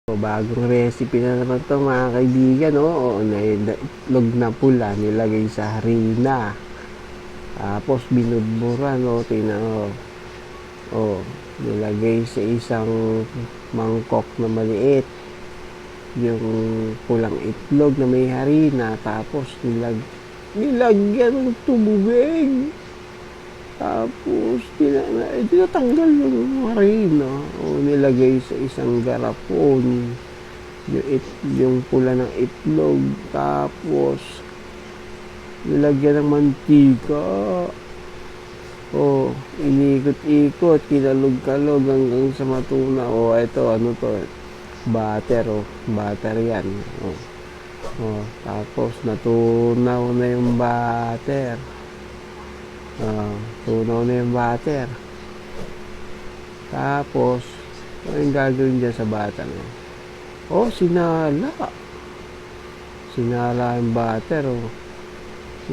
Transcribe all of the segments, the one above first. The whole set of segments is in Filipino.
O, bagong recipe na naman 'to mga kaibigan, oh. Na itlog na pula nilagay sa harina. Tapos binudburan, oh, tingnan mo. Oh, nilagay sa isang mangkok na maliit yung pulang itlog na may harina. Tapos nilagyan ng tubig. Tapos tinatanggal yung harina. O, nilagay sa isang garapon yung pula ng itlog. Tapos nilagyan ng mantika. O, inikot-ikot, kinalog-kalog hanggang sa matuna. O, eto, ano to? Butter, o. Butter yan. O, tapos natunaw na yung butter. Tunaw na yung butter. Tapos, ano yung gagawin dyan sa butter? Sinala. Sinala yung butter, o.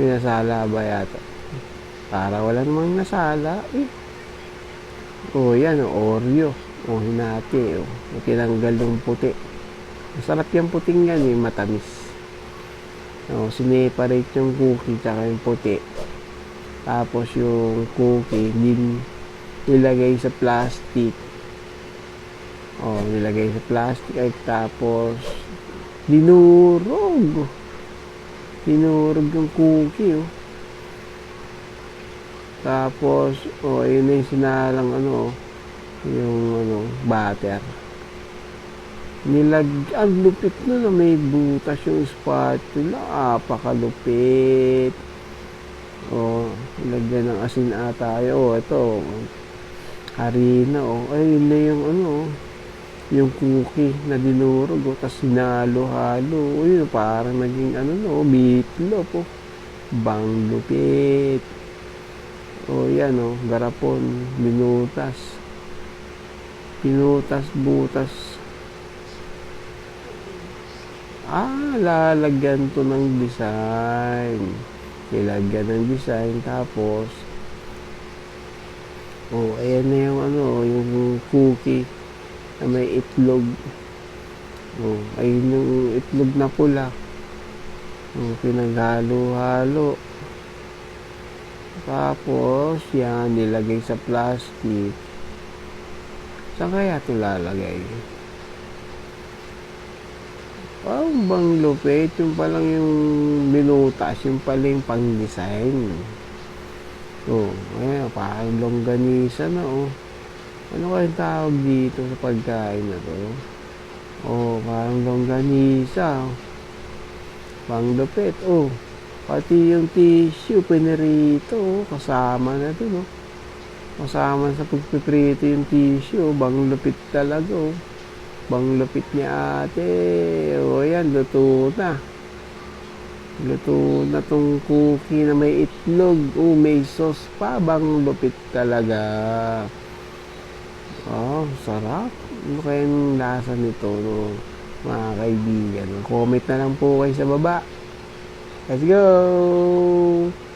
May nasala ba yata? Para wala namang nasala, eh. Yan, Oreo. Hinati, o. Tinanggal yung puti. Masarap yung puting yan, eh. Matamis. Sineparate yung cookie tsaka yung puti. Tapos yung cookie nilagay sa plastic. Nilagay sa plastic ay tapos dinurog yung cookie, oh. Tapos yun na yung sinalang yung butter. Ang lupit na may butas yung spatula. Apakalupit. Lagyan ng asin ata. Ito. Harina, ayun na yung yung cookie na dinurog, tapos sinalo-halo. Yun, parang naging meatloaf, bang lupit. Yan, garapon, binutas-butas. Lalagyan to ng design. Nilagyan ng design, tapos ayan na yung cookie na may itlog. Ayun yung itlog na pula. Pinaghalo-halo. Tapos yan, nilagay sa plastic. Saan kaya ito lalagay? Bang lupit. Yung palang yung binutas, yung palang pang design. Ayan, parang longganisa na, Ano kayong tawag dito sa pagkain na to? Parang longganisa. Pang lupit, pati yung tissue, pinirito, kasama na to, Kasama sa pagpiprito yung tissue, bang lupit talaga, Bang lupit ni ate. Yan, luto na. Luto na tong cookie na may itlog. May sauce pa. Bang lupit talaga. Sarap. Ano kayang lasa nito, mga kaibigan? Comment na lang po kayo sa baba. Let's go!